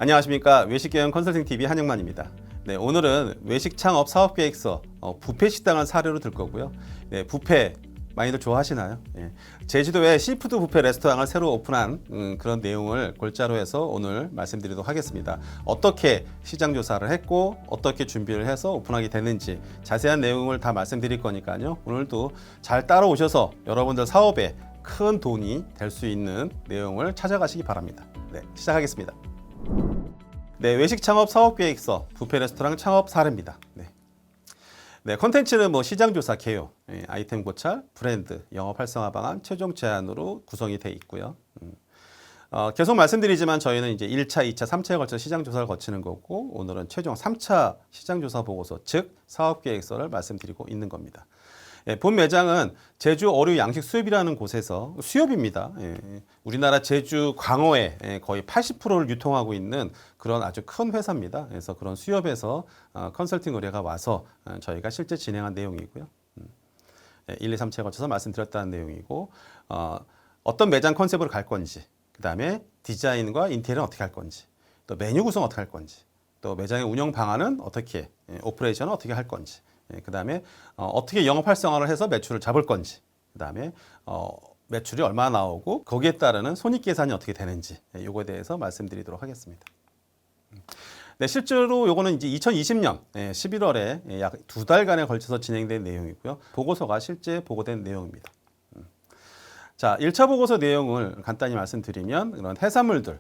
안녕하십니까. 외식경영 컨설팅TV 한영만입니다. 네, 오늘은 외식 창업 사업계획서 뷔페 식당을 사례로 들 거고요. 네, 뷔페 많이들 좋아하시나요? 예. 제주도에 시푸드 뷔페 레스토랑을 새로 오픈한 그런 내용을 골자로 해서 오늘 말씀드리도록 하겠습니다. 어떻게 시장 조사를 했고 어떻게 준비를 해서 오픈하게 됐는지 자세한 내용을 다 말씀드릴 거니까요. 오늘도 잘 따라오셔서 여러분들 사업에 큰 돈이 될 수 있는 내용을 찾아가시기 바랍니다. 네, 시작하겠습니다. 네, 외식 창업 사업계획서 뷔페 레스토랑 창업 사례입니다. 네, 컨텐츠는 시장 조사 개요, 아이템 고찰, 브랜드, 영업 활성화 방안, 최종 제안으로 구성이 되어 있고요. 계속 말씀드리지만 저희는 이제 1차, 2차, 3차에 걸쳐 시장 조사를 거치는 거고 오늘은 최종 3차 시장 조사 보고서, 즉 사업계획서를 말씀드리고 있는 겁니다. 본 매장은 제주 어류 양식 수협이라는 곳에서 수협입니다. 우리나라 제주 광어의 거의 80%를 유통하고 있는 그런 아주 큰 회사입니다. 그래서 그런 수협에서 컨설팅 의뢰가 와서 저희가 실제 진행한 내용이고요. 1, 2, 3차에 거쳐서 말씀드렸다는 내용이고 어떤 매장 컨셉으로 갈 건지, 그 다음에 디자인과 인테리어는 어떻게 할 건지, 또 메뉴 구성 어떻게 할 건지, 또 매장의 운영 방안은 어떻게, 오퍼레이션은 어떻게 할 건지, 그 다음에 어떻게 영업 활성화를 해서 매출을 잡을 건지, 그 다음에 매출이 얼마나 나오고 거기에 따르는 손익 계산이 어떻게 되는지, 요거에 대해서 말씀드리도록 하겠습니다. 네, 실제로 요거는 이제 2020년 11월에 약 2달간에 걸쳐서 진행된 내용이고요. 보고서가 실제 보고된 내용입니다. 자, 1차 보고서 내용을 간단히 말씀드리면 이런 해산물들,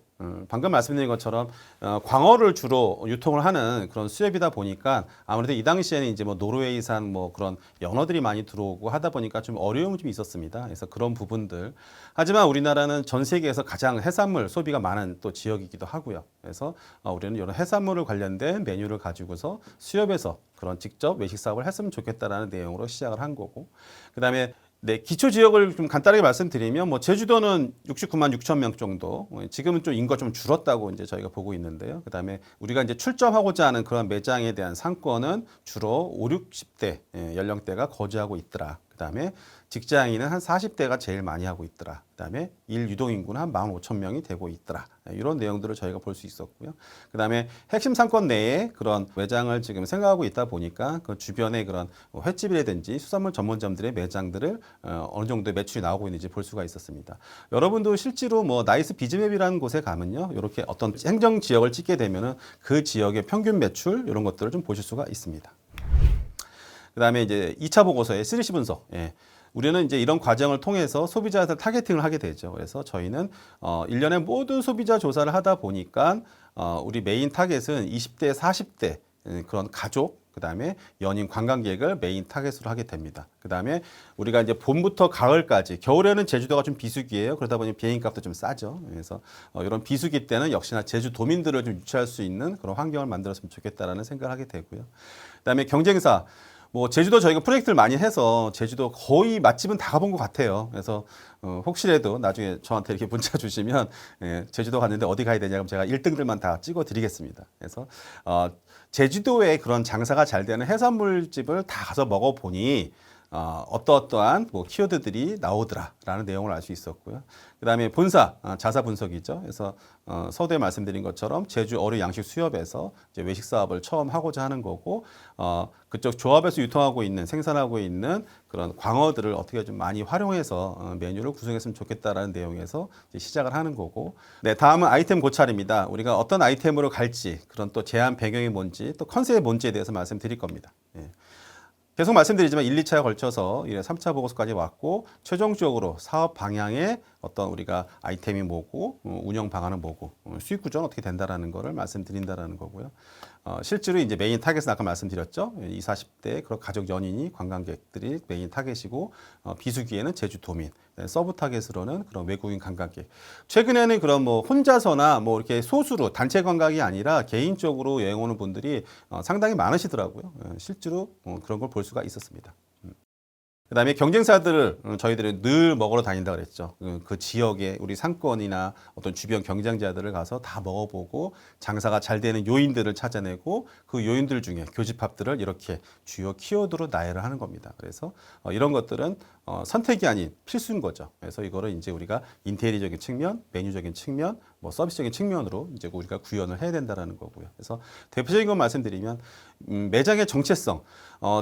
방금 말씀드린 것처럼 광어를 주로 유통을 하는 그런 수협이다 보니까 아무래도 이 당시에는 이제 노르웨이산 그런 연어들이 많이 들어오고 하다 보니까 좀 어려움이 좀 있었습니다. 그래서 그런 부분들. 하지만 우리나라는 전 세계에서 가장 해산물 소비가 많은 또 지역이기도 하고요. 그래서 우리는 이런 해산물을 관련된 메뉴를 가지고서 수협에서 그런 직접 외식 사업을 했으면 좋겠다라는 내용으로 시작을 한 거고, 그다음에 네, 기초 지역을 좀 간단하게 말씀드리면 제주도는 69만 6천 명 정도. 지금은 좀 인구가 좀 줄었다고 이제 저희가 보고 있는데요. 그다음에 우리가 이제 출점하고자 하는 그런 매장에 대한 상권은 주로 5, 60대 연령대가 거주하고 있더라. 그다음에 직장인은 한 40대가 제일 많이 하고 있더라. 그다음에 일 유동 인구는 한 15,000명이 되고 있더라. 이런 내용들을 저희가 볼 수 있었고요. 그다음에 핵심 상권 내에 그런 매장을 지금 생각하고 있다 보니까 그 주변에 그런 횟집이라든지 수산물 전문점들의 매장들을 어느 정도의 매출이 나오고 있는지 볼 수가 있었습니다. 여러분도 실제로 나이스 비즈맵이라는 곳에 가면요, 이렇게 어떤 행정 지역을 찍게 되면은 그 지역의 평균 매출 이런 것들을 좀 보실 수가 있습니다. 그다음에 이제 2차 보고서의 3C 분석. 우리는 이제 이런 과정을 통해서 소비자들 타겟팅을 하게 되죠. 그래서 저희는 1년에 모든 소비자 조사를 하다 보니까 우리 메인 타겟은 20대, 40대 그런 가족, 그다음에 연인 관광객을 메인 타겟으로 하게 됩니다. 그다음에 우리가 이제 봄부터 가을까지, 겨울에는 제주도가 좀 비수기예요. 그러다 보니 비행값도 좀 싸죠. 그래서 이런 비수기 때는 역시나 제주도민들을 좀 유치할 수 있는 그런 환경을 만들었으면 좋겠다라는 생각을 하게 되고요. 그다음에 경쟁사. 제주도 저희가 프로젝트를 많이 해서 제주도 거의 맛집은 다 가본 것 같아요. 그래서 혹시라도 나중에 저한테 이렇게 문자 주시면 제주도 갔는데 어디 가야 되냐, 그럼 제가 1등들만 다 찍어 드리겠습니다. 그래서 제주도에 그런 장사가 잘 되는 해산물집을 다 가서 먹어보니 어떠한 키워드들이 나오더라라는 내용을 알 수 있었고요. 그다음에 본사 자사 분석이죠. 그래서 서두에 말씀드린 것처럼 제주 어류 양식 수협에서 이제 외식 사업을 처음 하고자 하는 거고, 그쪽 조합에서 유통하고 있는, 생산하고 있는 그런 광어들을 어떻게 좀 많이 활용해서 메뉴를 구성했으면 좋겠다라는 내용에서 이제 시작을 하는 거고, 네, 다음은 아이템 고찰입니다. 우리가 어떤 아이템으로 갈지, 그런 또 제안 배경이 뭔지, 또 컨셉이 뭔지에 대해서 말씀드릴 겁니다. 계속 말씀드리지만 1, 2차에 걸쳐서 3차 보고서까지 왔고, 최종적으로 사업 방향에 어떤 우리가 아이템이 뭐고, 운영 방안은 뭐고, 수익 구조는 어떻게 된다라는 거를 말씀드린다라는 거고요. 실제로 이제 메인 타겟은 아까 말씀드렸죠. 20, 40대 그런 가족 연인이 관광객들이 메인 타겟이고, 비수기에는 제주도민, 서브 타겟으로는 그런 외국인 관광객. 최근에는 그런 혼자서나 이렇게 소수로 단체 관광이 아니라 개인적으로 여행 오는 분들이 상당히 많으시더라고요. 실제로 그런 걸 볼 수가 있었습니다. 그다음에 경쟁사들을 저희들이 늘 먹으러 다닌다 그랬죠. 그 지역의 우리 상권이나 어떤 주변 경쟁자들을 가서 다 먹어보고 장사가 잘 되는 요인들을 찾아내고 그 요인들 중에 교집합들을 이렇게 주요 키워드로 나열을 하는 겁니다. 그래서 이런 것들은 선택이 아닌 필수인 거죠. 그래서 이거를 이제 우리가 인테리어적인 측면, 메뉴적인 측면, 뭐 서비스적인 측면으로 이제 우리가 구현을 해야 된다라는 거고요. 그래서 대표적인 것 말씀드리면 매장의 정체성.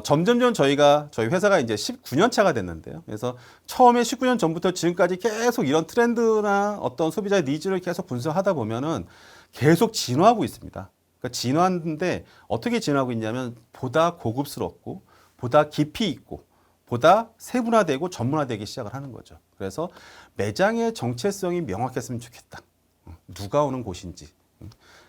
점점점 저희 회사가 이제 19년 차가 됐는데요. 그래서 처음에 19년 전부터 지금까지 계속 이런 트렌드나 어떤 소비자의 니즈를 계속 분석하다 보면은 계속 진화하고 있습니다. 그러니까 진화하는데 어떻게 진화하고 있냐면 보다 고급스럽고 보다 깊이 있고 보다 세분화되고 전문화되기 시작을 하는 거죠. 그래서 매장의 정체성이 명확했으면 좋겠다. 누가 오는 곳인지.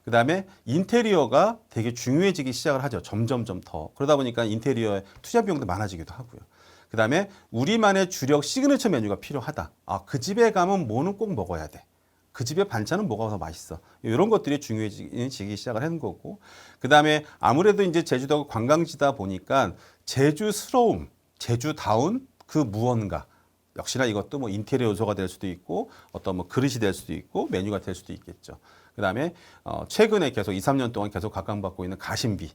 그 다음에 인테리어가 되게 중요해지기 시작을 하죠. 점점점 더. 그러다 보니까 인테리어에 투자 비용도 많아지기도 하고요. 그 다음에 우리만의 주력 시그니처 메뉴가 필요하다. 그 집에 가면 뭐는 꼭 먹어야 돼. 그 집의 반찬은 뭐가 더 맛있어. 이런 것들이 중요해지기 시작을 하는 거고. 그 다음에 아무래도 이제 제주도가 관광지다 보니까 제주스러움, 제주다운 그 무언가. 역시나 이것도 뭐 인테리어 요소가 될 수도 있고 어떤 뭐 그릇이 될 수도 있고 메뉴가 될 수도 있겠죠. 그 다음에 최근에 계속 2, 3년 동안 계속 각광받고 있는 가심비.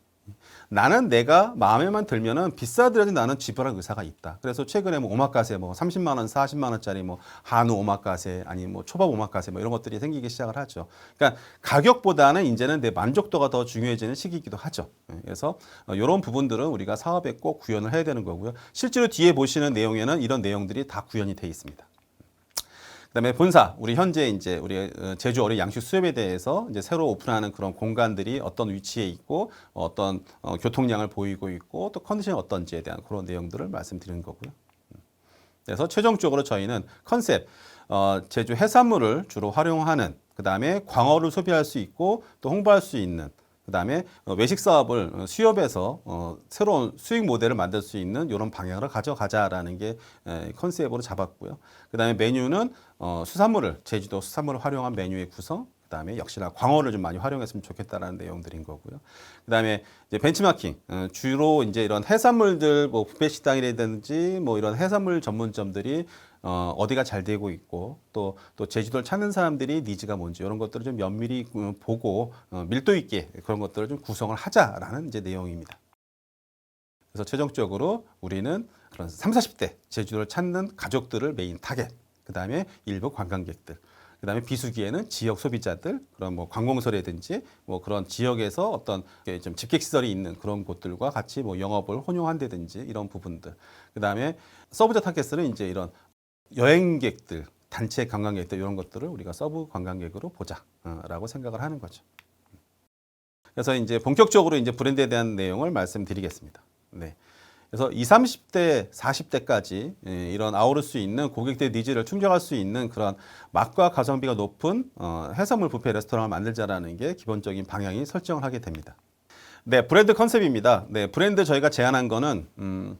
나는 내가 마음에만 들면은 비싸더라도 나는 지불할 의사가 있다. 그래서 최근에 뭐 오마카세 뭐 30만 원, 40만 원짜리 뭐 한우 오마카세 아니 뭐 초밥 오마카세 뭐 이런 것들이 생기기 시작을 하죠. 그러니까 가격보다는 이제는 내 만족도가 더 중요해지는 시기이기도 하죠. 그래서 이런 부분들은 우리가 사업에 꼭 구현을 해야 되는 거고요. 실제로 뒤에 보시는 내용에는 이런 내용들이 다 구현이 돼 있습니다. 그다음에 본사, 우리 현재 이제 우리 제주 어리 양식 수협에 대해서 이제 새로 오픈하는 그런 공간들이 어떤 위치에 있고 어떤 교통량을 보이고 있고 또 컨디션이 어떤지에 대한 그런 내용들을 말씀드리는 거고요. 그래서 최종적으로 저희는 컨셉, 제주 해산물을 주로 활용하는 그다음에 광어를 소비할 수 있고 또 홍보할 수 있는 그다음에 외식 사업을 수협에서 새로운 수익 모델을 만들 수 있는 이런 방향으로 가져가자라는 게 컨셉으로 잡았고요. 그다음에 메뉴는 수산물을 제주도 수산물을 활용한 메뉴의 구성, 그다음에 역시나 광어를 좀 많이 활용했으면 좋겠다라는 내용들인 거고요. 그다음에 이제 벤치마킹 주로 이제 이런 해산물들 뭐 뷔페 식당이라든지 뭐 이런 해산물 전문점들이 어디가 잘 되고 있고 또 제주도를 찾는 사람들이 니즈가 뭔지 이런 것들을 좀 면밀히 보고 밀도 있게 그런 것들을 좀 구성을 하자라는 이제 내용입니다. 그래서 최종적으로 우리는 그런 30, 40대 제주도를 찾는 가족들을 메인 타겟, 그다음에 일부 관광객들, 그다음에 비수기에는 지역 소비자들, 그런 뭐 관공서라든지 뭐 그런 지역에서 어떤 좀 집객 시설이 있는 그런 곳들과 같이 뭐 영업을 혼용한다든지 이런 부분들. 그다음에 서브자 타겟은 이제 이런 여행객들, 단체 관광객들 이런 것들을 우리가 서브 관광객으로 보자라고 생각을 하는 거죠. 그래서 이제 본격적으로 이제 브랜드에 대한 내용을 말씀드리겠습니다. 네. 그래서 20, 30대, 40대까지 이런 아우를 수 있는 고객들의 니즈를 충족할 수 있는 그런 맛과 가성비가 높은 해산물 뷔페 레스토랑을 만들자라는 게 기본적인 방향이 설정을 하게 됩니다. 네, 브랜드 컨셉입니다. 네, 브랜드 저희가 제안한 거는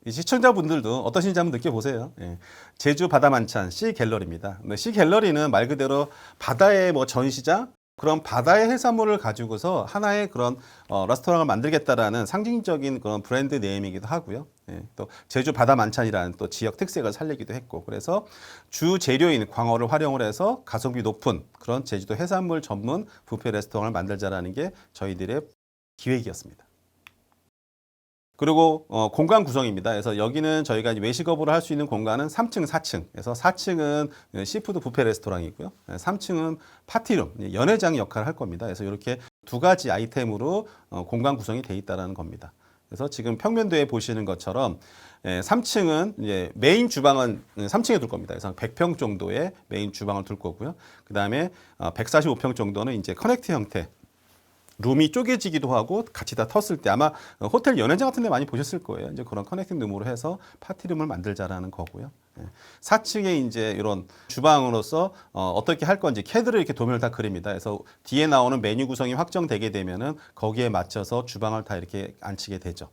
이 시청자분들도 어떠신지 한번 느껴보세요. 예. 제주 바다 만찬 씨 갤러리입니다. 씨 갤러리는 말 그대로 바다의 뭐 전시장, 그런 바다의 해산물을 가지고서 하나의 그런 레스토랑을 만들겠다라는 상징적인 그런 브랜드 네임이기도 하고요. 예. 또 제주 바다 만찬이라는 또 지역 특색을 살리기도 했고, 그래서 주 재료인 광어를 활용을 해서 가성비 높은 그런 제주도 해산물 전문 뷔페 레스토랑을 만들자라는 게 저희들의 기획이었습니다. 그리고 공간 구성입니다. 그래서 여기는 저희가 외식업으로 할 수 있는 공간은 3층, 4층. 그래서 4층은 시푸드 뷔페 레스토랑이고요. 3층은 파티룸, 연회장 역할을 할 겁니다. 그래서 이렇게 두 가지 아이템으로 공간 구성이 돼 있다는 겁니다. 그래서 지금 평면도에 보시는 것처럼 3층은 이제 메인 주방은 3층에 둘 겁니다. 그래서 100평 정도의 메인 주방을 둘 거고요. 그 다음에 145평 정도는 이제 커넥트 형태. 룸이 쪼개지기도 하고 같이 다 텄을 때 아마 호텔 연회장 같은 데 많이 보셨을 거예요. 이제 그런 커넥팅 룸으로 해서 파티룸을 만들자라는 거고요. 4층에 이제 이런 주방으로서 어떻게 할 건지 캐드를 이렇게 도면을 다 그립니다. 그래서 뒤에 나오는 메뉴 구성이 확정되게 되면은 거기에 맞춰서 주방을 다 이렇게 앉히게 되죠.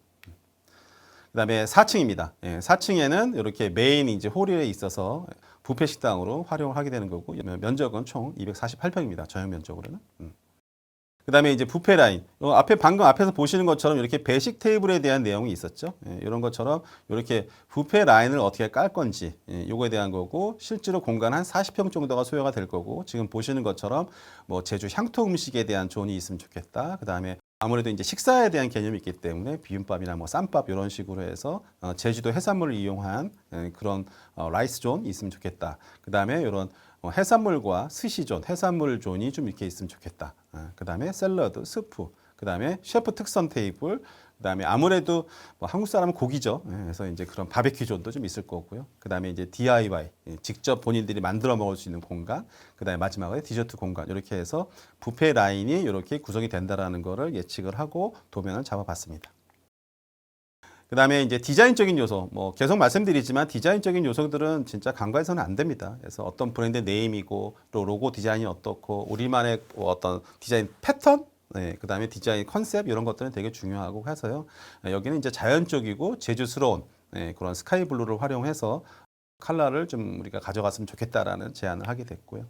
그다음에 4층입니다. 4층에는 이렇게 메인 이제 홀에 있어서 뷔페 식당으로 활용을 하게 되는 거고 면적은 총 248평입니다. 저형 면적으로는. 그다음에 이제 뷔페 라인. 방금 앞에서 보시는 것처럼 이렇게 배식 테이블에 대한 내용이 있었죠. 이런 것처럼 이렇게 뷔페 라인을 어떻게 깔 건지 요거에 대한 거고, 실제로 공간 한 40평 정도가 소요가 될 거고, 지금 보시는 것처럼 뭐 제주 향토 음식에 대한 존이 있으면 좋겠다. 그다음에 아무래도 이제 식사에 대한 개념이 있기 때문에 비빔밥이나 뭐 쌈밥 이런 식으로 해서 제주도 해산물을 이용한 그런 라이스 존이 있으면 좋겠다. 그다음에 이런 해산물과 스시존, 해산물 존이 좀 이렇게 있으면 좋겠다. 그다음에 샐러드, 스프, 그다음에 셰프 특선 테이블, 그다음에 아무래도 뭐 한국 사람은 고기죠. 그래서 이제 그런 바베큐 존도 좀 있을 거고요. 그다음에 이제 DIY, 직접 본인들이 만들어 먹을 수 있는 공간, 그다음에 마지막에 디저트 공간 이렇게 해서 뷔페 라인이 이렇게 구성이 된다라는 거를 예측을 하고 도면을 잡아봤습니다. 그다음에 이제 디자인적인 요소, 뭐 계속 말씀드리지만 디자인적인 요소들은 진짜 간과해서는 안 됩니다. 그래서 어떤 브랜드 네임이고 또 로고 디자인이 어떻고 우리만의 어떤 디자인 패턴, 그다음에 디자인 컨셉 이런 것들은 되게 중요하고 해서요. 여기는 이제 자연적이고 재주스러운 그런 스카이 블루를 활용해서 컬러를 좀 우리가 가져갔으면 좋겠다라는 제안을 하게 됐고요.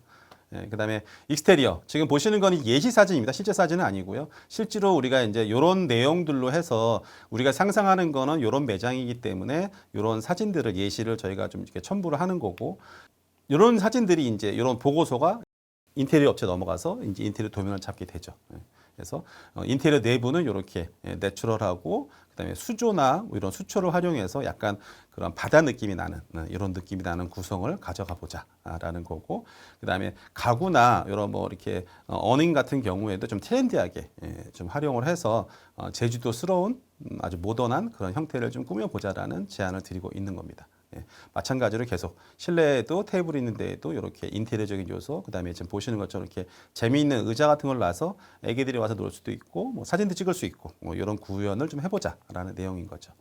그다음에 익스테리어 지금 보시는 건 예시 사진입니다. 실제 사진은 아니고요. 실제로 우리가 이제 이런 내용들로 해서 우리가 상상하는 거는 이런 매장이기 때문에 이런 사진들을 예시를 저희가 좀 이렇게 첨부를 하는 거고 이런 사진들이 이제 이런 보고서가 인테리어 업체 넘어가서 이제 인테리어 도면을 잡게 되죠. 그래서 인테리어 내부는 이렇게 내추럴하고 그다음에 수조나 이런 수초를 활용해서 약간 그런 바다 느낌이 나는 이런 느낌이 나는 구성을 가져가 보자라는 거고 그다음에 가구나 이런 뭐 이렇게 어닝 같은 경우에도 좀 트렌디하게 좀 활용을 해서 제주도스러운 아주 모던한 그런 형태를 좀 꾸며보자라는 제안을 드리고 있는 겁니다. 마찬가지로 계속 실내에도 테이블이 있는 데에도 이렇게 인테리어적인 요소, 그다음에 지금 보시는 것처럼 이렇게 재미있는 의자 같은 걸 놔서 애기들이 와서 놀 수도 있고 뭐 사진도 찍을 수 있고 뭐 이런 구현을 좀 해보자라는 내용인 거죠.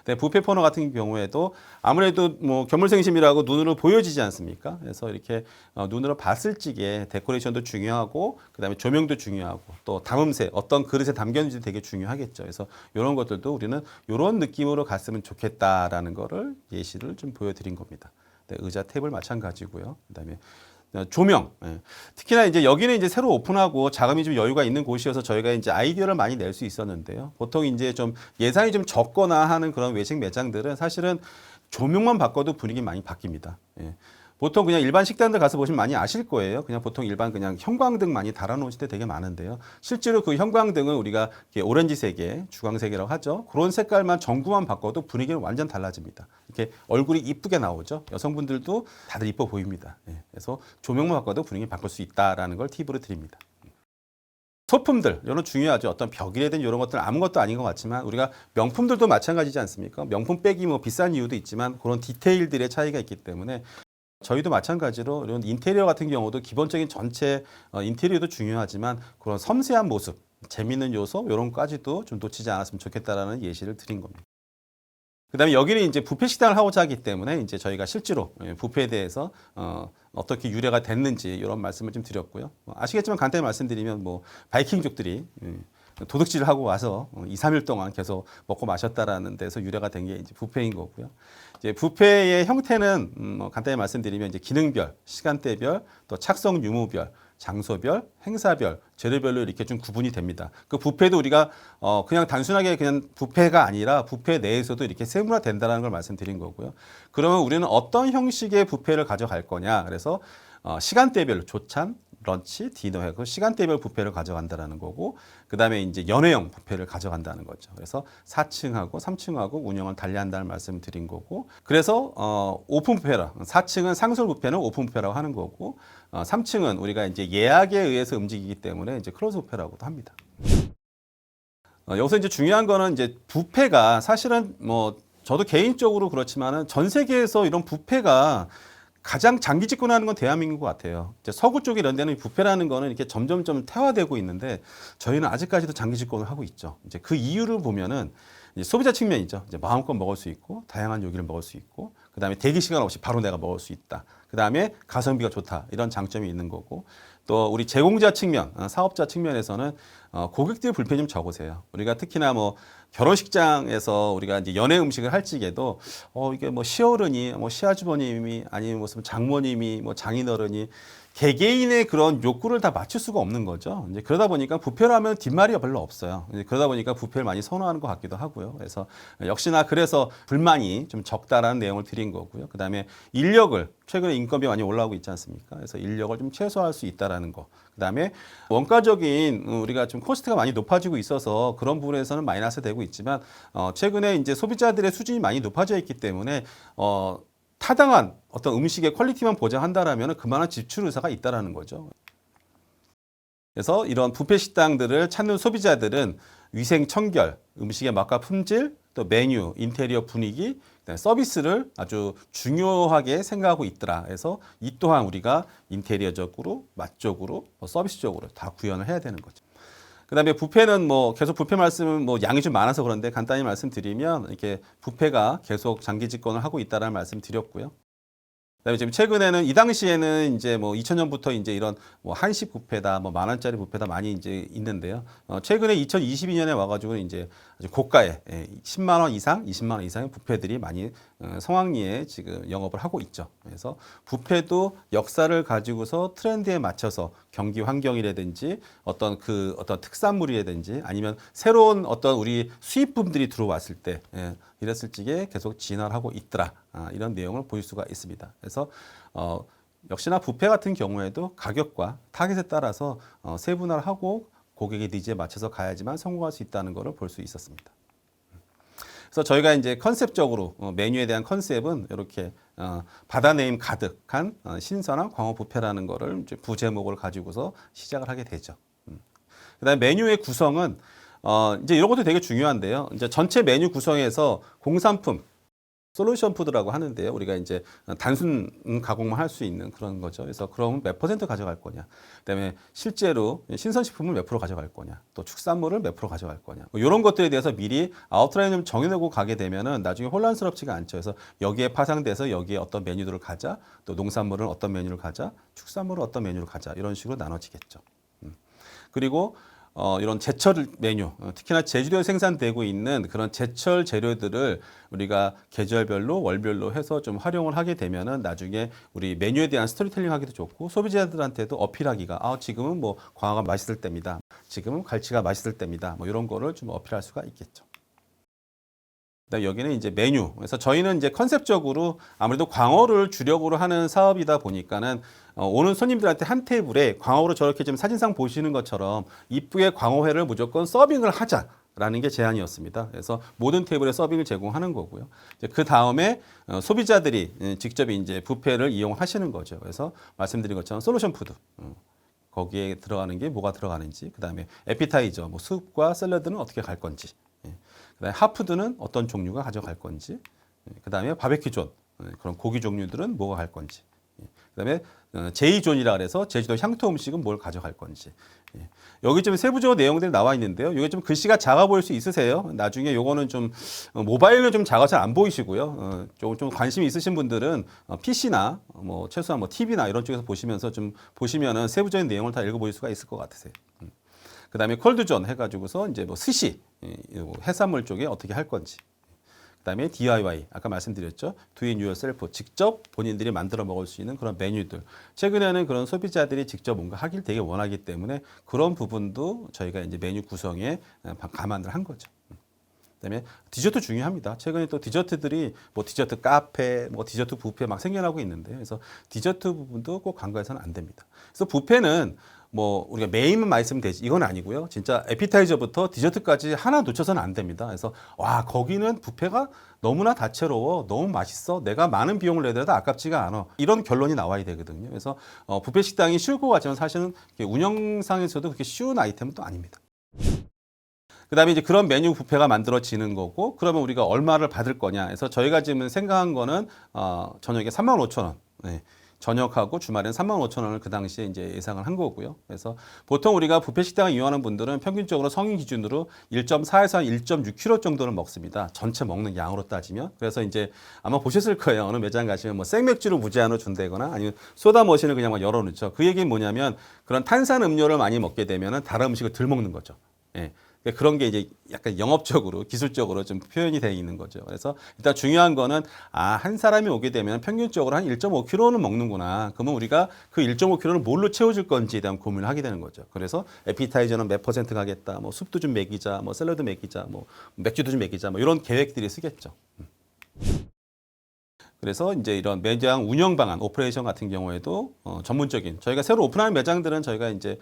네, 뷔페 코너 같은 경우에도 아무래도 뭐 견물생심이라고 눈으로 보여지지 않습니까? 그래서 이렇게 눈으로 봤을 적에 데코레이션도 중요하고 그다음에 조명도 중요하고 또 담음새 어떤 그릇에 담겼는지 되게 중요하겠죠. 그래서 이런 것들도 우리는 이런 느낌으로 갔으면 좋겠다라는 거를 예시를 좀 보여드린 겁니다. 네, 의자 테이블 마찬가지고요. 그다음에 조명. 특히나 이제 여기는 이제 새로 오픈하고 자금이 좀 여유가 있는 곳이어서 저희가 이제 아이디어를 많이 낼 수 있었는데요. 보통 이제 좀 예산이 좀 적거나 하는 그런 외식 매장들은 사실은 조명만 바꿔도 분위기 많이 바뀝니다. 보통 그냥 일반 식당들 가서 보시면 많이 아실 거예요. 그냥 보통 일반 그냥 형광등 많이 달아놓으실 때 되게 많은데요. 실제로 그 형광등은 우리가 오렌지색의 주광색이라고 하죠. 그런 색깔만 전구만 바꿔도 분위기는 완전 달라집니다. 이렇게 얼굴이 이쁘게 나오죠. 여성분들도 다들 이뻐 보입니다. 그래서 조명만 바꿔도 분위기 바꿀 수 있다라는 걸 팁으로 드립니다. 소품들, 이런 중요하죠. 어떤 벽이라든 이런 것들 아무것도 아닌 것 같지만 우리가 명품들도 마찬가지지 않습니까? 명품 백이 뭐 비싼 이유도 있지만 그런 디테일들의 차이가 있기 때문에 저희도 마찬가지로 이런 인테리어 같은 경우도 기본적인 전체 인테리어도 중요하지만 그런 섬세한 모습, 재미있는 요소 이런 것까지도 좀 놓치지 않았으면 좋겠다라는 예시를 드린 겁니다. 그다음에 여기는 이제 뷔페 식당을 하고자 하기 때문에 이제 저희가 실제로 뷔페에 대해서 어떻게 유래가 됐는지 이런 말씀을 좀 드렸고요. 아시겠지만 간단히 말씀드리면 뭐 바이킹족들이 도둑질을 하고 와서 2, 3일 동안 계속 먹고 마셨다라는 데서 유래가 된 게 이제 뷔페인 거고요. 이제 뷔페의 형태는 간단히 말씀드리면 이제 기능별, 시간대별, 또 착석 유무별, 장소별, 행사별, 재료별로 이렇게 좀 구분이 됩니다. 그 뷔페도 우리가 그냥 단순하게 그냥 뷔페가 아니라 뷔페 내에서도 이렇게 세분화된다는 걸 말씀드린 거고요. 그러면 우리는 어떤 형식의 뷔페를 가져갈 거냐? 그래서 시간대별로 조찬, 런치, 디너 해서 시간대별 뷔페를 가져간다는 거고 그다음에 이제 연회용 뷔페를 가져간다는 거죠. 그래서 4층하고 3층하고 운영을 달리한다는 말씀을 드린 거고 그래서 오픈 뷔페라 4층은 상설 뷔페는 오픈 뷔페라고 하는 거고 3층은 우리가 이제 예약에 의해서 움직이기 때문에 이제 클로즈 뷔페라고도 합니다. 여기서 이제 중요한 거는 이제 뷔페가 사실은 뭐 저도 개인적으로 그렇지만은 전 세계에서 이런 뷔페가 가장 장기 집권하는 건 대한민국 같아요. 이제 서구 쪽 이런 데는 뷔페라는 거는 이렇게 점점점 퇴화되고 있는데 저희는 아직까지도 장기 집권을 하고 있죠. 이제 그 이유를 보면은 이제 소비자 측면이죠. 이제 마음껏 먹을 수 있고 다양한 요기를 먹을 수 있고 그다음에 대기 시간 없이 바로 내가 먹을 수 있다. 그다음에 가성비가 좋다. 이런 장점이 있는 거고 또 우리 제공자 측면, 사업자 측면에서는 고객들 불편이 좀 적으세요. 우리가 특히나 뭐 결혼식장에서 우리가 이제 연애 음식을 할 적에도 이게 뭐 시어른이, 뭐 시아주버님이 아니면 무슨 장모님이, 뭐 장인어른이 개개인의 그런 욕구를 다 맞출 수가 없는 거죠. 이제 그러다 보니까 뷔페를 하면 뒷말이 별로 없어요. 이제 그러다 보니까 뷔페를 많이 선호하는 것 같기도 하고요. 그래서 역시나 그래서 불만이 좀 적다라는 내용을 드린 거고요. 그다음에 인력을 최근에 인건비 많이 올라오고 있지 않습니까? 그래서 인력을 좀 최소화할 수 있다라는 거. 그다음에 원가적인 우리가 좀 코스트가 많이 높아지고 있어서 그런 부분에서는 마이너스 되고 있지만 최근에 이제 소비자들의 수준이 많이 높아져 있기 때문에 타당한 어떤 음식의 퀄리티만 보장한다라면 그만한 지출 의사가 있다라는 거죠. 그래서 이런 뷔페 식당들을 찾는 소비자들은 위생 청결, 음식의 맛과 품질, 또 메뉴, 인테리어 분위기, 서비스를 아주 중요하게 생각하고 있더라. 그래서 이 또한 우리가 인테리어적으로, 맛적으로, 서비스적으로 다 구현을 해야 되는 거죠. 그다음에 뷔페는 뭐 계속 뷔페 말씀은 뭐 양이 좀 많아서 그런데 간단히 말씀드리면 이렇게 뷔페가 계속 장기 집권을 하고 있다라는 말씀 드렸고요. 그다음에 지금 최근에는 이 당시에는 이제 뭐 2000년부터 이제 이런 뭐 한식 뷔페다, 뭐 10,000원짜리 뷔페다 많이 이제 있는데요. 최근에 2022년에 와가지고 이제 아주 고가의 10만 원 이상, 20만 원 이상의 뷔페들이 많이 성황리에 지금 영업을 하고 있죠. 그래서 뷔페도 역사를 가지고서 트렌드에 맞춰서 경기 환경이라든지 어떤 특산물이라든지 아니면 새로운 어떤 우리 수입품들이 들어왔을 때 이랬을 적에 계속 진화를 하고 있더라. 이런 내용을 볼 수가 있습니다. 그래서 역시나 뷔페 같은 경우에도 가격과 타겟에 따라서 세분화를 하고 고객의 니즈에 맞춰서 가야지만 성공할 수 있다는 것을 볼 수 있었습니다. 그래서 저희가 이제 컨셉적으로 메뉴에 대한 컨셉은 이렇게 바다 네임 가득한 신선한 광어 뷔페라는 거를 이제 부제목을 가지고서 시작을 하게 되죠. 그다음에 메뉴의 구성은 이제 이런 것도 되게 중요한데요. 이제 전체 메뉴 구성에서 공산품, 솔루션 푸드라고 하는데요. 우리가 이제 단순 가공만 할 수 있는 그런 거죠. 그래서 그럼 몇 퍼센트 가져갈 거냐. 그다음에 실제로 신선식품을 몇 프로 가져갈 거냐. 또 축산물을 몇 프로 가져갈 거냐. 뭐 이런 것들에 대해서 미리 아웃라인을 정해놓고 가게 되면은 나중에 혼란스럽지가 않죠. 그래서 여기에 파생돼서 여기에 어떤 메뉴들을 가자. 또 농산물은 어떤 메뉴를 가자. 축산물은 어떤 메뉴를 가자. 이런 식으로 나눠지겠죠. 그리고 이런 제철 메뉴, 특히나 제주도에 생산되고 있는 그런 제철 재료들을 우리가 계절별로, 월별로 해서 좀 활용을 하게 되면은 나중에 우리 메뉴에 대한 스토리텔링 하기도 좋고 소비자들한테도 어필하기가 지금은 뭐 광어가 맛있을 때입니다. 지금은 갈치가 맛있을 때입니다. 뭐 이런 거를 좀 어필할 수가 있겠죠. 그다음에 여기는 이제 메뉴. 그래서 저희는 이제 컨셉적으로 아무래도 광어를 주력으로 하는 사업이다 보니까는 오는 손님들한테 한 테이블에 광어로 저렇게 지금 사진상 보시는 것처럼 이쁘게 광어회를 무조건 서빙을 하자라는 게 제안이었습니다. 그래서 모든 테이블에 서빙을 제공하는 거고요. 그 다음에 소비자들이 직접 이제 뷔페를 이용하시는 거죠. 그래서 말씀드린 것처럼 솔루션 푸드. 거기에 들어가는 게 뭐가 들어가는지, 그 다음에 에피타이저, 뭐 수프과 샐러드는 어떻게 갈 건지, 그다음에 핫푸드는 어떤 종류가 가져갈 건지, 그다음에 바베큐 존, 그런 고기 종류들은 뭐가 갈 건지, 그다음에 제이존이라 그래서 제주도 향토 음식은 뭘 가져갈 건지. 여기 좀 세부적으로 내용들이 나와 있는데요. 이게 좀 글씨가 작아 보일 수 있으세요. 나중에 요거는 좀 모바일은 좀 작아서 안 보이시고요. 좀 관심이 있으신 분들은 PC나 뭐 최소한 뭐 TV나 이런 쪽에서 보시면서 좀 보시면은 세부적인 내용을 다 읽어볼 수가 있을 것 같으세요. 그다음에 콜드존 해가지고서 이제 뭐 스시, 해산물 쪽에 어떻게 할 건지. 그다음에 DIY, 아까 말씀드렸죠. Do it yourself, 직접 본인들이 만들어 먹을 수 있는 그런 메뉴들. 최근에는 그런 소비자들이 직접 뭔가 하길 되게 원하기 때문에 그런 부분도 저희가 이제 메뉴 구성에 감안을 한 거죠. 그다음에 디저트 중요합니다. 최근에 또 디저트들이 뭐 디저트 카페, 뭐 디저트 뷔페 막 생겨나고 있는데, 그래서 디저트 부분도 꼭 간과해서는 안 됩니다. 그래서 뷔페는 뭐 우리가 메인만 맛있으면 되지 이건 아니고요. 진짜 에피타이저부터 디저트까지 하나 놓쳐서는 안 됩니다. 그래서 와 거기는 뷔페가 너무나 다채로워, 너무 맛있어, 내가 많은 비용을 내더라도 아깝지가 않아, 이런 결론이 나와야 되거든요. 그래서 뷔페 식당이 쉬울 것 같지만 사실은 운영상에서도 그렇게 쉬운 아이템은 또 아닙니다. 그다음에 이제 그런 메뉴 뷔페가 만들어지는 거고, 그러면 우리가 얼마를 받을 거냐 해서 저희가 지금 생각한 거는 저녁에 35,000원. 네. 저녁하고 주말에는 35,000원을 그 당시에 이제 예상을 한 거고요. 그래서 보통 우리가 뷔페 식당을 이용하는 분들은 평균적으로 성인 기준으로 1.4에서 1.6kg 정도를 먹습니다. 전체 먹는 양으로 따지면. 그래서 이제 아마 보셨을 거예요. 어느 매장 가시면 뭐 생맥주를 무제한으로 준다거나 아니면 소다 머신을 그냥 막 열어놓죠. 그 얘기는 뭐냐면 그런 탄산 음료를 많이 먹게 되면은 다른 음식을 덜 먹는 거죠. 예. 그런 게 이제 약간 영업적으로, 기술적으로 좀 표현이 되어 있는 거죠. 그래서 일단 중요한 거는 한 사람이 오게 되면 평균적으로 한 1.5kg는 먹는구나. 그러면 우리가 그 1.5kg를 뭘로 채워줄 건지에 대한 고민을 하게 되는 거죠. 그래서 에피타이저는 몇 퍼센트 가겠다, 뭐 수프도 좀 먹이자, 뭐 샐러드 먹이자, 뭐 맥주도 좀 먹이자, 뭐 이런 계획들이 쓰겠죠. 그래서 이제 이런 매장 운영 방안, 오퍼레이션 같은 경우에도 전문적인 저희가 새로 오픈하는 매장들은 저희가 이제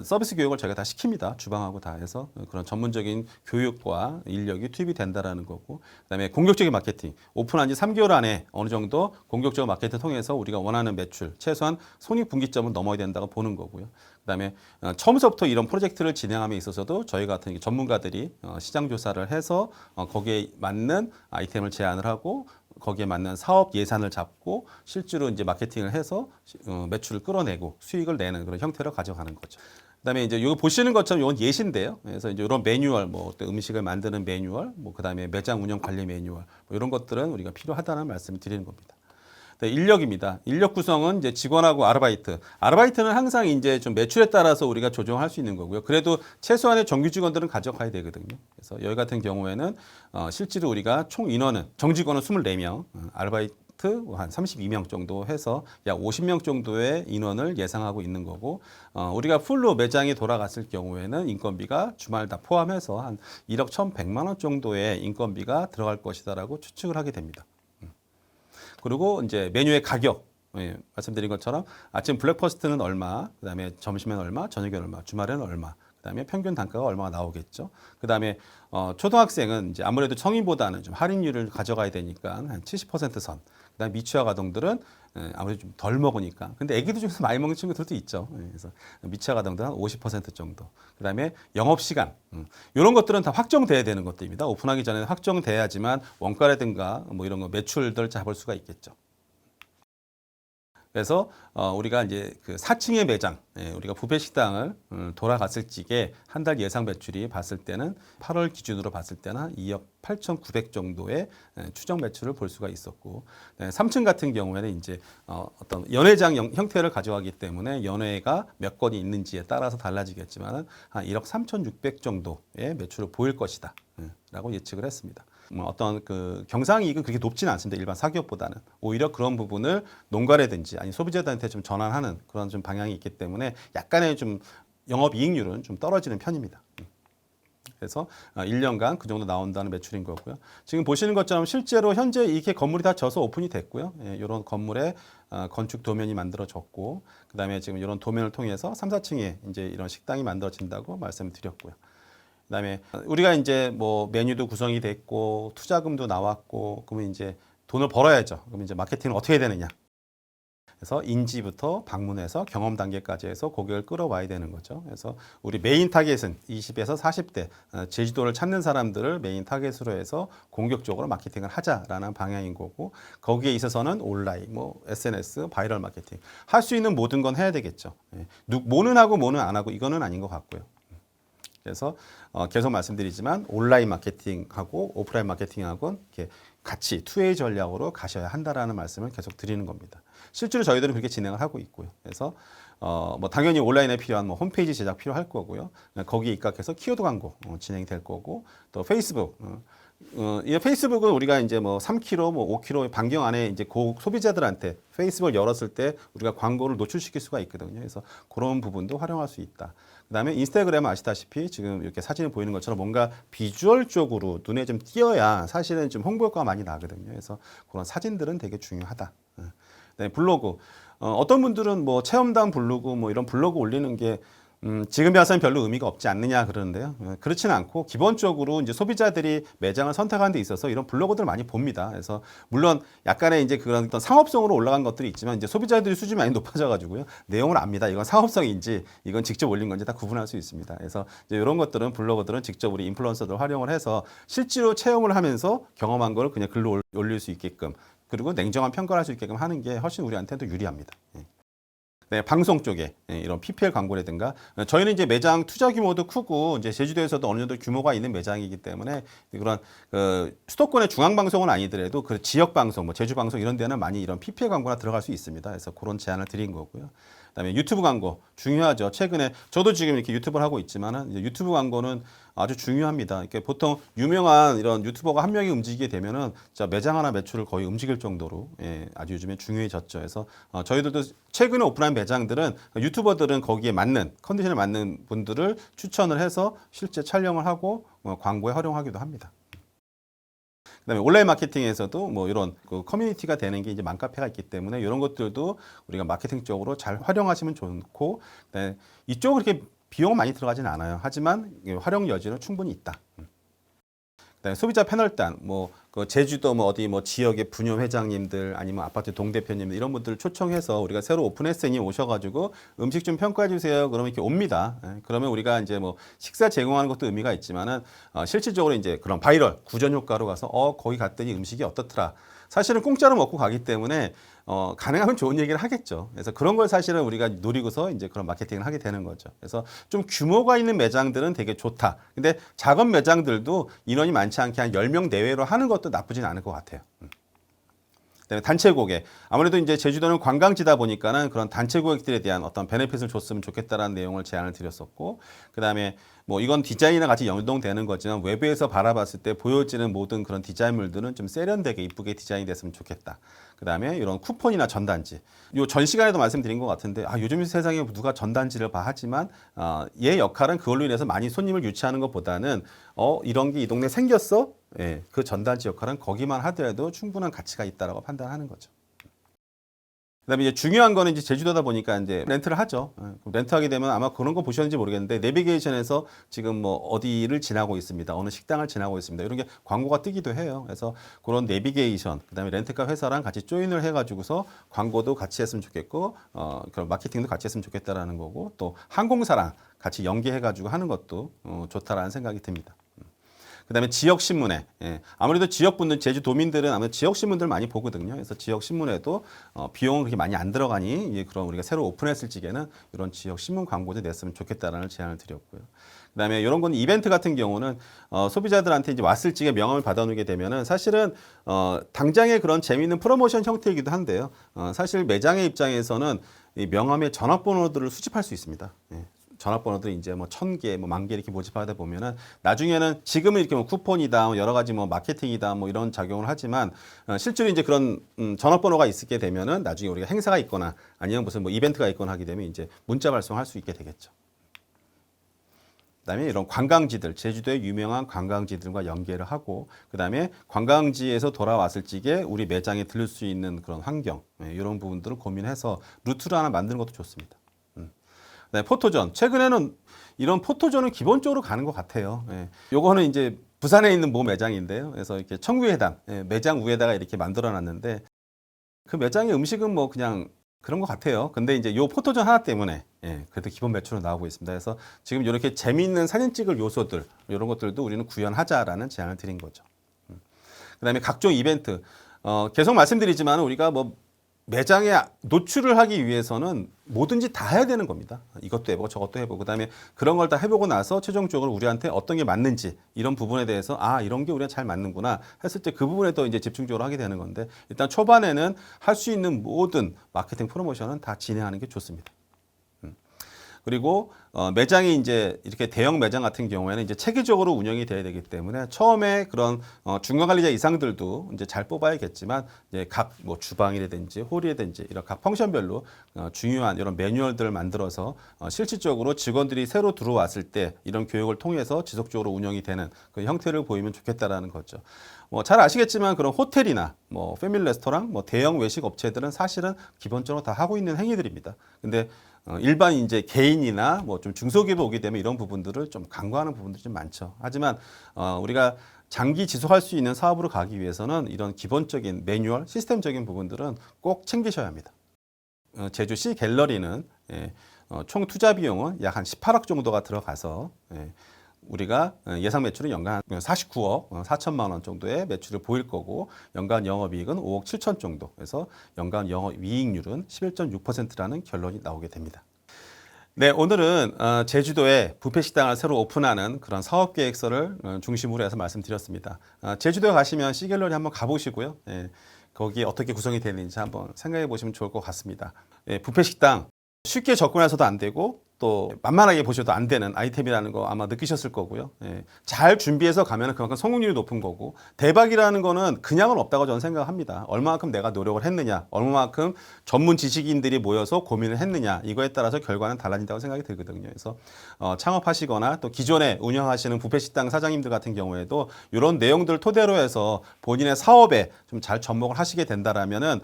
서비스 교육을 저희가 다 시킵니다. 주방하고 다 해서 그런 전문적인 교육과 인력이 투입이 된다라는 거고, 그다음에 공격적인 마케팅. 오픈한 지 3개월 안에 어느 정도 공격적인 마케팅 통해서 우리가 원하는 매출, 최소한 손익분기점은 넘어야 된다고 보는 거고요. 그다음에 처음부터 이런 프로젝트를 진행함에 있어서도 저희 같은 전문가들이 시장 조사를 해서 거기에 맞는 아이템을 제안을 하고 거기에 맞는 사업 예산을 잡고 실제로 이제 마케팅을 해서 매출을 끌어내고 수익을 내는 그런 형태로 가져가는 거죠. 그다음에 이제 이거 보시는 것처럼 이건 예시인데요. 그래서 이제 이런 매뉴얼, 뭐 음식을 만드는 매뉴얼, 뭐 그다음에 매장 운영 관리 매뉴얼, 뭐 이런 것들은 우리가 필요하다는 말씀을 드리는 겁니다. 네, 인력입니다. 인력 구성은 이제 직원하고 아르바이트. 아르바이트는 항상 이제 좀 매출에 따라서 우리가 조정할 수 있는 거고요. 그래도 최소한의 정규 직원들은 가져가야 되거든요. 그래서 여기 같은 경우에는 실제로 우리가 총 인원은 정직원은 24명, 아르바이트 한 32명 정도 해서 약 50명 정도의 인원을 예상하고 있는 거고, 우리가 풀로 매장이 돌아갔을 경우에는 인건비가 주말 다 포함해서 한 1억 1,100만 원 정도의 인건비가 들어갈 것이다라고 추측을 하게 됩니다. 그리고 이제 메뉴의 가격, 말씀드린 것처럼 아침 블랙퍼스트는 얼마, 그다음에 점심엔 얼마, 저녁엔 얼마, 주말에는 얼마, 그다음에 평균 단가가 얼마가 나오겠죠. 그다음에 초등학생은 이제 아무래도 성인보다는 좀 할인율을 가져가야 되니까 한 70% 선. 그다음에 미취학 아동들은 아무래도 좀 덜 먹으니까. 근데 애기들 중에서 많이 먹는 친구들도 있죠. 그래서 미취학 아동들은 한 50% 정도. 그다음에 영업 시간. 이런 것들은 다 확정돼야 되는 것들입니다. 오픈하기 전에 확정돼야지만 원가라든가 뭐 이런 거 매출들 잡을 수가 있겠죠. 그래서 우리가 이제 그 4층의 매장, 우리가 뷔페 식당을 돌아갔을 적에 한 달 예상 매출이 봤을 때는 8월 기준으로 봤을 때는 한 2억 8,900 정도의 추정 매출을 볼 수가 있었고, 3층 같은 경우에는 이제 어떤 연회장 형태를 가져가기 때문에 연회가 몇 건이 있는지에 따라서 달라지겠지만 한 1억 3,600 정도의 매출을 보일 것이다 라고 예측을 했습니다. 어떤 그 경상이익은 그렇게 높지는 않습니다. 일반 사기업보다는. 오히려 그런 부분을 농가라든지 아니 소비자들한테 좀 전환하는 그런 좀 방향이 있기 때문에 약간의 좀 영업이익률은 좀 떨어지는 편입니다. 그래서 1년간 그 정도 나온다는 매출인 거고요. 지금 보시는 것처럼 실제로 현재 이렇게 건물이 다 져서 오픈이 됐고요. 이런 건물에 건축 도면이 만들어졌고, 그다음에 지금 이런 도면을 통해서 3, 4층에 이제 이런 식당이 만들어진다고 말씀드렸고요. 그다음에 우리가 이제 뭐 메뉴도 구성이 됐고 투자금도 나왔고, 그러면 이제 돈을 벌어야죠. 그러면 이제 마케팅은 어떻게 해야 되느냐? 그래서 인지부터 방문해서 경험 단계까지 해서 고객을 끌어와야 되는 거죠. 그래서 우리 메인 타겟은 20에서 40대 제주도를 찾는 사람들을 메인 타겟으로 해서 공격적으로 마케팅을 하자라는 방향인 거고, 거기에 있어서는 온라인, 뭐 SNS, 바이럴 마케팅 할 수 있는 모든 건 해야 되겠죠. 뭐는 하고 뭐는 안 하고 이거는 아닌 것 같고요. 그래서 계속 말씀드리지만 온라인 마케팅하고 오프라인 마케팅하고는 이렇게 같이 투웨이 전략으로 가셔야 한다라는 말씀을 계속 드리는 겁니다. 실제로 저희들은 그렇게 진행을 하고 있고요. 그래서 뭐 당연히 온라인에 필요한 뭐 홈페이지 제작 필요할 거고요. 거기에 입각해서 키워드 광고 진행이 될 거고, 또 페이스북. 이 페이스북은 우리가 이제 뭐 3km, 뭐 5km 반경 안에 이제 소비자들한테 페이스북을 열었을 때 우리가 광고를 노출시킬 수가 있거든요. 그래서 그런 부분도 활용할 수 있다. 그다음에 인스타그램은 아시다시피 지금 이렇게 사진에 보이는 것처럼 뭔가 비주얼적으로 눈에 좀 띄어야 사실은 좀 홍보 효과가 많이 나거든요. 그래서 그런 사진들은 되게 중요하다. 네, 블로그. 어떤 분들은 뭐 체험단 블로그 뭐 이런 블로그 올리는 게 지금 봐서는 별로 의미가 없지 않느냐 그러는데요. 그렇지는 않고 기본적으로 이제 소비자들이 매장을 선택하는 데 있어서 이런 블로그들을 많이 봅니다. 그래서 물론 약간의 이제 그런 어떤 상업성으로 올라간 것들이 있지만 이제 소비자들이 수준이 많이 높아져 가지고요. 내용을 압니다. 이건 상업성인지 이건 직접 올린 건지 다 구분할 수 있습니다. 그래서 이제 이런 것들은 블로거들은 직접 우리 인플루언서들 활용을 해서 실제로 체험을 하면서 경험한 걸 그냥 글로 올릴 수 있게끔, 그리고 냉정한 평가를 할 수 있게끔 하는 게 훨씬 우리한테도 유리합니다. 네, 방송 쪽에 이런 PPL 광고라든가, 저희는 이제 매장 투자 규모도 크고 이제 제주도에서도 어느 정도 규모가 있는 매장이기 때문에 그런 수도권의 중앙 방송은 아니더라도 그 지역 방송, 뭐 제주 방송 이런 데는 많이 이런 PPL 광고가 들어갈 수 있습니다. 그래서 그런 제안을 드린 거고요. 그다음에 유튜브 광고 중요하죠. 최근에 저도 지금 이렇게 유튜브를 하고 있지만은 이제 유튜브 광고는 아주 중요합니다. 이렇게 보통 유명한 이런 유튜버가 한 명이 움직이게 되면은 진짜 매장 하나 매출을 거의 움직일 정도로 아주 요즘에 중요해졌죠. 그래서 저희들도 최근에 오픈한 매장들은 유튜버들은 거기에 맞는 컨디션에 맞는 분들을 추천을 해서 실제 촬영을 하고 광고에 활용하기도 합니다. 그다음에 온라인 마케팅에서도 뭐 이런 그 커뮤니티가 되는 게 이제 맘카페가 있기 때문에 이런 것들도 우리가 마케팅적으로 잘 활용하시면 좋고, 네, 이쪽은 그렇게 비용 많이 들어가진 않아요. 하지만 활용 여지는 충분히 있다. 그다음에 소비자 패널단, 뭐 그 제주도 뭐 어디 뭐 지역의 분녀 회장님들 아니면 아파트 동대표님들 이런 분들 초청해서 우리가 새로 오픈했으니 오셔가지고 음식 좀 평가해 주세요. 그러면 이렇게 옵니다. 그러면 우리가 이제 뭐 식사 제공하는 것도 의미가 있지만은 실질적으로 이제 그런 바이럴 구전 효과로 가서 거기 갔더니 음식이 어떻더라. 사실은 공짜로 먹고 가기 때문에 가능하면 좋은 얘기를 하겠죠. 그래서 그런 걸 사실은 우리가 노리고서 이제 그런 마케팅을 하게 되는 거죠. 그래서 좀 규모가 있는 매장들은 되게 좋다. 근데 작은 매장들도 인원이 많지 않게 한 10명 내외로 하는 것도 나쁘진 않을 것 같아요. 그다음에 단체 고객. 아무래도 이제 제주도는 관광지다 보니까는 그런 단체 고객들에 대한 어떤 베네핏을 줬으면 좋겠다라는 내용을 제안을 드렸었고, 그다음에 뭐 이건 디자인이랑 같이 연동되는 거지만 외부에서 바라봤을 때 보여지는 모든 그런 디자인물들은 좀 세련되게 이쁘게 디자인이 됐으면 좋겠다. 그다음에 이런 쿠폰이나 전단지. 요 전 시간에도 말씀드린 것 같은데 요즘 세상에 누가 전단지를 봐 하지만 얘 역할은 그걸로 인해서 많이 손님을 유치하는 것보다는 이런 게 이 동네 생겼어? 예, 그 전단지 역할은 거기만 하더라도 충분한 가치가 있다라고 판단하는 거죠. 그다음에 이제 중요한 거는 이제 제주도다 보니까 이제 렌트를 하죠. 렌트하게 되면 아마 그런 거 보셨는지 모르겠는데 내비게이션에서 지금 뭐 어디를 지나고 있습니다. 어느 식당을 지나고 있습니다. 이런 게 광고가 뜨기도 해요. 그래서 그런 내비게이션, 그다음에 렌트카 회사랑 같이 조인을 해가지고서 광고도 같이 했으면 좋겠고, 그런 마케팅도 같이 했으면 좋겠다라는 거고, 또 항공사랑 같이 연계해가지고 하는 것도 좋다라는 생각이 듭니다. 그다음에 지역 신문에, 아무래도 지역분들 제주도민들은 아무래도 지역 신문들 많이 보거든요. 그래서 지역 신문에도 비용은 그렇게 많이 안 들어가니 그럼 우리가 새로 오픈했을 적에는 이런 지역 신문 광고도 냈으면 좋겠다라는 제안을 드렸고요. 그다음에 이런 건 이벤트 같은 경우는 소비자들한테 이제 왔을 적에 명함을 받아놓게 되면은 사실은 당장의 그런 재미있는 프로모션 형태이기도 한데요. 사실 매장의 입장에서는 이 명함의 전화번호들을 수집할 수 있습니다. 전화번호들이 이제 뭐 1000개, 뭐 10,000개 이렇게 모집하다 보면은 나중에는 지금은 이렇게 뭐 쿠폰이다, 여러 가지 뭐 마케팅이다, 뭐 이런 작용을 하지만 실제로 이제 그런 전화번호가 있게 되면은 나중에 우리가 행사가 있거나 아니면 무슨 뭐 이벤트가 있거나 하게 되면 이제 문자 발송할 수 있게 되겠죠. 그다음에 이런 관광지들, 제주도의 유명한 관광지들과 연계를 하고, 그다음에 관광지에서 돌아왔을 적에 우리 매장에 들릴 수 있는 그런 환경, 이런 부분들을 고민해서 루트를 하나 만드는 것도 좋습니다. 네, 포토존. 최근에는 이런 포토존은 기본적으로 가는 것 같아요. 요거는 이제 부산에 있는 모 매장인데요. 그래서 이렇게 청구회담, 매장 위에다가 이렇게 만들어 놨는데 그 매장의 음식은 뭐 그냥 그런 것 같아요. 근데 이제 요 포토존 하나 때문에 그래도 기본 매출은 나오고 있습니다. 그래서 지금 이렇게 재미있는 사진 찍을 요소들, 이런 것들도 우리는 구현하자라는 제안을 드린 거죠. 그다음에 각종 이벤트. 계속 말씀드리지만 우리가 뭐 매장에 노출을 하기 위해서는 뭐든지 다 해야 되는 겁니다. 이것도 해보고 저것도 해보고, 그다음에 그런 걸 다 해보고 나서 최종적으로 우리한테 어떤 게 맞는지 이런 부분에 대해서 이런 게 우리가 잘 맞는구나 했을 때 그 부분에 더 이제 집중적으로 하게 되는 건데, 일단 초반에는 할 수 있는 모든 마케팅 프로모션은 다 진행하는 게 좋습니다. 그리고 매장이 이제 이렇게 대형 매장 같은 경우에는 이제 체계적으로 운영이 돼야 되기 때문에 처음에 그런 중간 관리자 이상들도 이제 잘 뽑아야겠지만, 이제 각 뭐 주방이라든지 홀이라든지 이런 각 펑션별로 중요한 이런 매뉴얼들을 만들어서 실질적으로 직원들이 새로 들어왔을 때 이런 교육을 통해서 지속적으로 운영이 되는 그 형태를 보이면 좋겠다라는 거죠. 뭐 잘 아시겠지만 그런 호텔이나 뭐 패밀리 레스토랑, 뭐 대형 외식 업체들은 사실은 기본적으로 다 하고 있는 행위들입니다. 근데 일반 이제 개인이나 뭐 좀 중소기업에 오게 되면 이런 부분들을 좀 간과하는 부분들이 좀 많죠. 하지만 우리가 장기 지속할 수 있는 사업으로 가기 위해서는 이런 기본적인 매뉴얼, 시스템적인 부분들은 꼭 챙기셔야 합니다. 제주시 갤러리는 총 투자 비용은 약 한 18억 정도가 들어가서 우리가 예상 매출은 연간 49억 4천만 원 정도의 매출을 보일 거고, 연간 영업이익은 5억 7천 정도. 그래서 연간 영업이익률은 11.6%라는 결론이 나오게 됩니다. 네, 오늘은 제주도에 뷔페 식당을 새로 오픈하는 그런 사업 계획서를 중심으로 해서 말씀드렸습니다. 제주도에 가시면 시갤러리 한번 가보시고요. 거기 어떻게 구성이 되는지 한번 생각해 보시면 좋을 것 같습니다. 뷔페 식당 쉽게 접근해서도 안 되고 또 만만하게 보셔도 안 되는 아이템이라는 거 아마 느끼셨을 거고요. 예. 잘 준비해서 가면 그만큼 성공률이 높은 거고, 대박이라는 거는 그냥은 없다고 저는 생각합니다. 얼마만큼 내가 노력을 했느냐, 얼마만큼 전문 지식인들이 모여서 고민을 했느냐, 이거에 따라서 결과는 달라진다고 생각이 들거든요. 그래서 창업하시거나 또 기존에 운영하시는 뷔페식당 사장님들 같은 경우에도 이런 내용들을 토대로 해서 본인의 사업에 좀 잘 접목을 하시게 된다라면은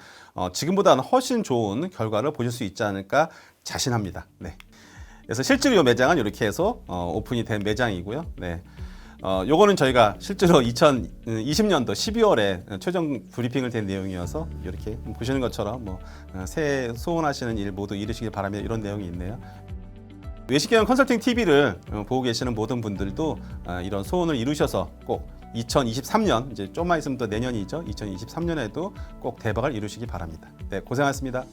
지금보다는 훨씬 좋은 결과를 보실 수 있지 않을까 자신합니다. 네. 그래서 실제로 이 매장은 이렇게 해서 오픈이 된 매장이고요. 네. 요거는 저희가 실제로 2020년도 12월에 최종 브리핑을 된 내용이어서 이렇게 보시는 것처럼 뭐 새해 소원하시는 일 모두 이루시길 바라며 이런 내용이 있네요. 외식경영 컨설팅 TV를 보고 계시는 모든 분들도 이런 소원을 이루셔서 꼭 2023년, 이제 좀만 있으면 또 내년이죠. 2023년에도 꼭 대박을 이루시기 바랍니다. 네, 고생하셨습니다.